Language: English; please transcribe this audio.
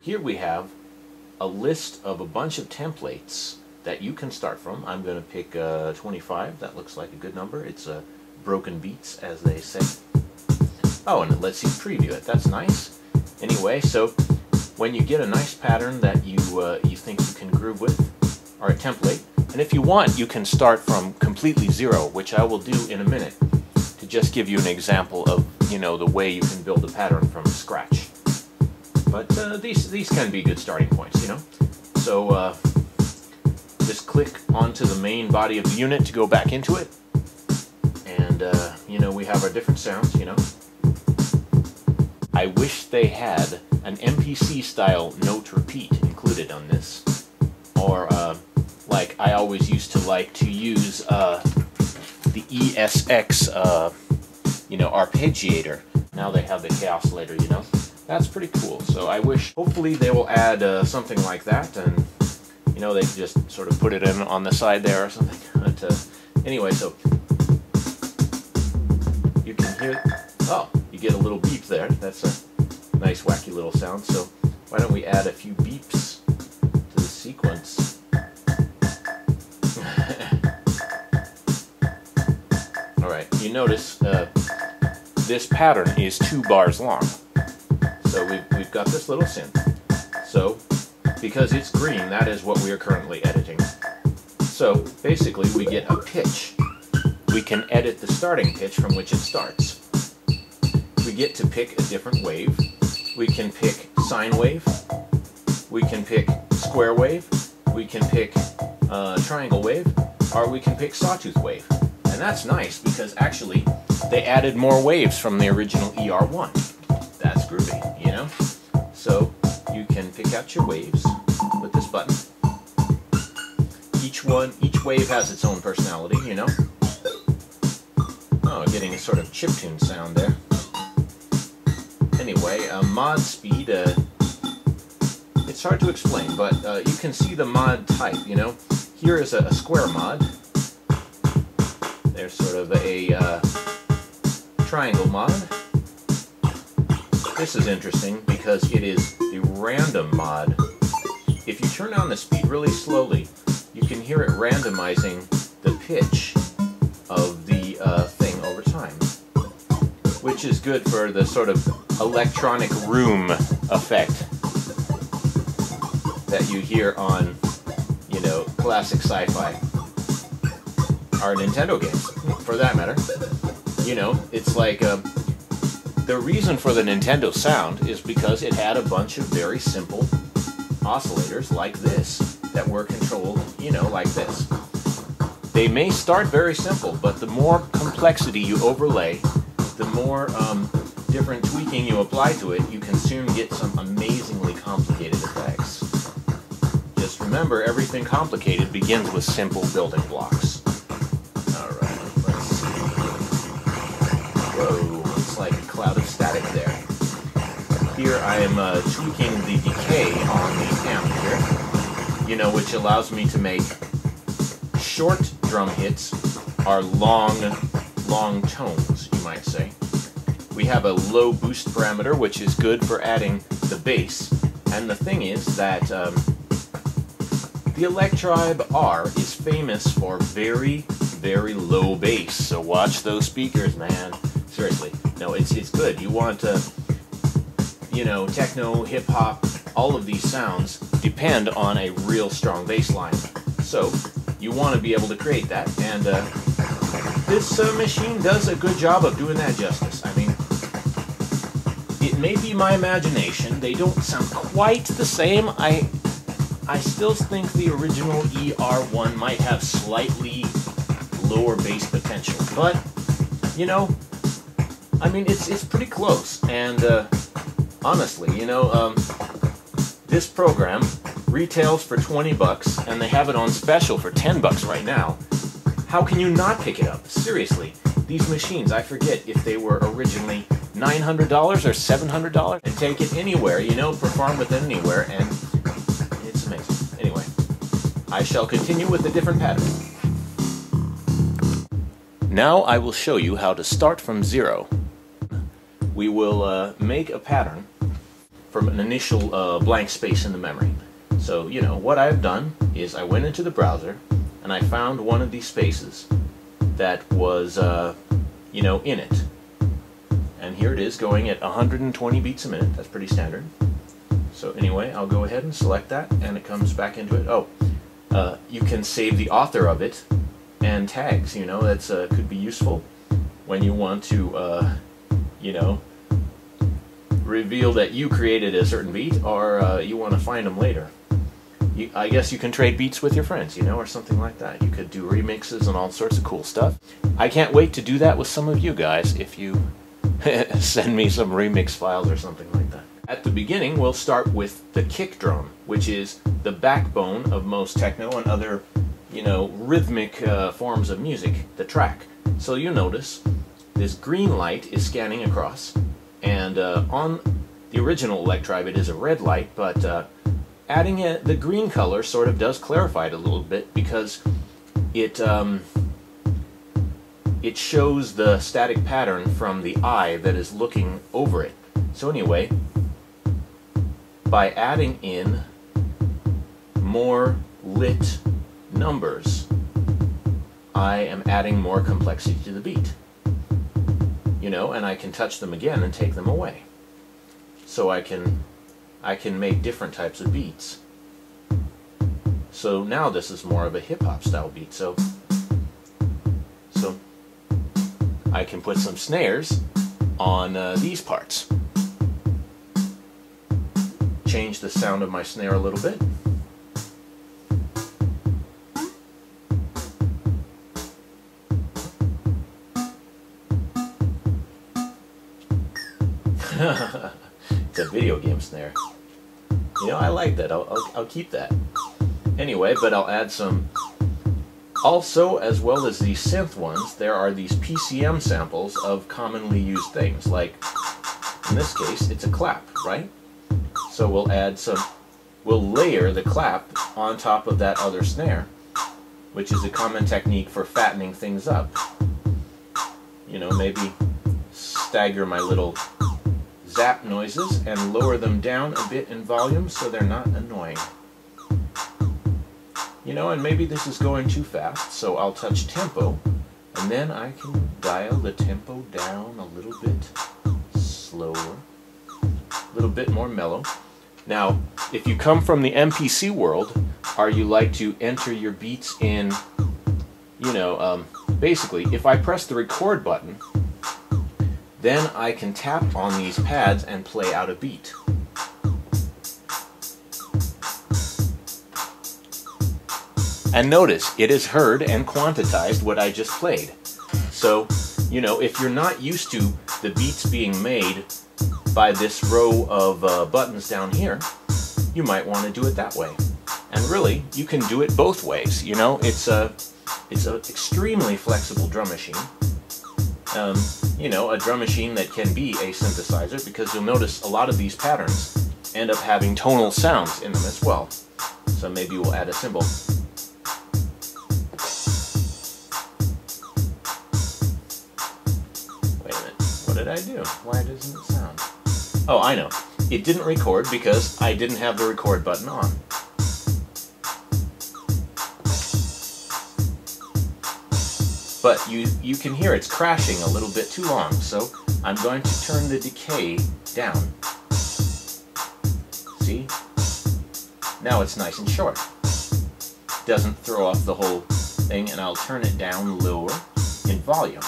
Here we have a list of a bunch of templates that you can start from. I'm going to pick 25. That looks like a good number. It's broken beats, as they say. Oh, and it lets you preview it. That's nice. Anyway, so when you get a nice pattern that you think you can groove with, or a template, and if you want, you can start from completely zero, which I will do in a minute, to just give you an example of, you know, the way you can build a pattern from scratch. But these can be good starting points, you know. So just click onto the main body of the unit to go back into it, and you know, we have our different sounds, you know. I wish they had an MPC style note repeat included on this, or like I always used to like to use the ESX you know, arpeggiator. Now they have the K-oscillator, you know. That's pretty cool. So I wish, hopefully they will add something like that, and you know, they can just sort of put it in on the side there or something. But anyway, so you can hear, oh, you get a little beep there. That's a nice wacky little sound. So why don't we add a few beeps to the sequence? Alright, you notice this pattern is 2 bars long. So we've got this little synth. So, because it's green, that is what we are currently editing. So, basically, we get a pitch. We can edit the starting pitch from which it starts. We get to pick a different wave. We can pick sine wave. We can pick square wave. We can pick triangle wave. Or we can pick sawtooth wave. And that's nice, because actually, they added more waves from the original ER1. That's groovy, you know? So you can pick out your waves with this button. Each wave has its own personality, you know? Oh, getting a sort of chiptune sound there. Anyway, mod speed, it's hard to explain, but you can see the mod type, you know? Here is a square mod. There's sort of a triangle mod. This is interesting because it is the random mod. If you turn down the speed really slowly, you can hear it randomizing the pitch of the thing over time, which is good for the sort of electronic room effect that you hear on, you know, classic sci-fi or Nintendo games, for that matter. You know, it's like the reason for the Nintendo sound is because it had a bunch of very simple oscillators like this that were controlled, you know, like this. They may start very simple, but the more complexity you overlay, the more different tweaking you apply to it, you can soon get some amazingly complicated effects. Just remember, everything complicated begins with simple building blocks. Like a cloud of static there. Here I am tweaking the decay on the amp here, you know, which allows me to make short drum hits are long tones, you might say. We have a low boost parameter, which is good for adding the bass. And the thing is that the Electribe R is famous for very, very low bass. So watch those speakers, man. Seriously. No, it's good. You want you know, techno, hip-hop, all of these sounds depend on a real strong bass line. So, you want to be able to create that, and this machine does a good job of doing that justice. I mean, it may be my imagination. They don't sound quite the same. I still think the original ER1 might have slightly lower bass potential, but, you know, I mean, it's pretty close, and honestly, you know, this program retails for 20 bucks, and they have it on special for 10 bucks right now. How can you not pick it up? Seriously, these machines, I forget if they were originally $900 or $700, and take it anywhere, you know, perform with it anywhere, and it's amazing. Anyway, I shall continue with a different pattern. Now I will show you how to start from zero. We will make a pattern from an initial blank space in the memory. So, you know, what I've done is I went into the browser and I found one of these spaces that was, you know, in it. And here it is going at 120 beats a minute. That's pretty standard. So anyway, I'll go ahead and select that, and it comes back into it. Oh, you can save the author of it and tags. You know, that's could be useful when you want to, you know, reveal that you created a certain beat, or you want to find them later. I guess you can trade beats with your friends, you know, or something like that. You could do remixes and all sorts of cool stuff. I can't wait to do that with some of you guys if you send me some remix files or something like that. At the beginning, we'll start with the kick drum, which is the backbone of most techno and other, you know, rhythmic forms of music, the track. So you notice this green light is scanning across, and on the original Electribe it is a red light, but adding the green color sort of does clarify it a little bit, because it shows the static pattern from the eye that is looking over it. So anyway, by adding in more lit numbers, I am adding more complexity to the beat. You know, and I can touch them again and take them away. So I can make different types of beats. So now this is more of a hip-hop style beat. So I can put some snares on these parts. Change the sound of my snare a little bit. It's a video game snare. You know, I like that. I'll keep that. Anyway, but I'll add some. Also, as well as these synth ones, there are these PCM samples of commonly used things. Like, in this case, it's a clap, right? So we'll layer the clap on top of that other snare, which is a common technique for fattening things up. You know, maybe stagger my little zap noises and lower them down a bit in volume so they're not annoying. You know, and maybe this is going too fast, so I'll touch tempo, and then I can dial the tempo down a little bit slower, a little bit more mellow. Now, if you come from the MPC world, or you like to enter your beats in, you know, basically, if I press the record button, then I can tap on these pads and play out a beat. And notice, it has heard and quantized what I just played. So, you know, if you're not used to the beats being made by this row of buttons down here, you might want to do it that way. And really, you can do it both ways. You know, it's an extremely flexible drum machine. You know, a drum machine that can be a synthesizer, because you'll notice a lot of these patterns end up having tonal sounds in them as well. So maybe we'll add a cymbal. Wait a minute, what did I do? Why doesn't it sound? Oh, I know. It didn't record because I didn't have the record button on. But you can hear it's crashing a little bit too long, so I'm going to turn the decay down. See? Now it's nice and short. Doesn't throw off the whole thing, and I'll turn it down lower in volume.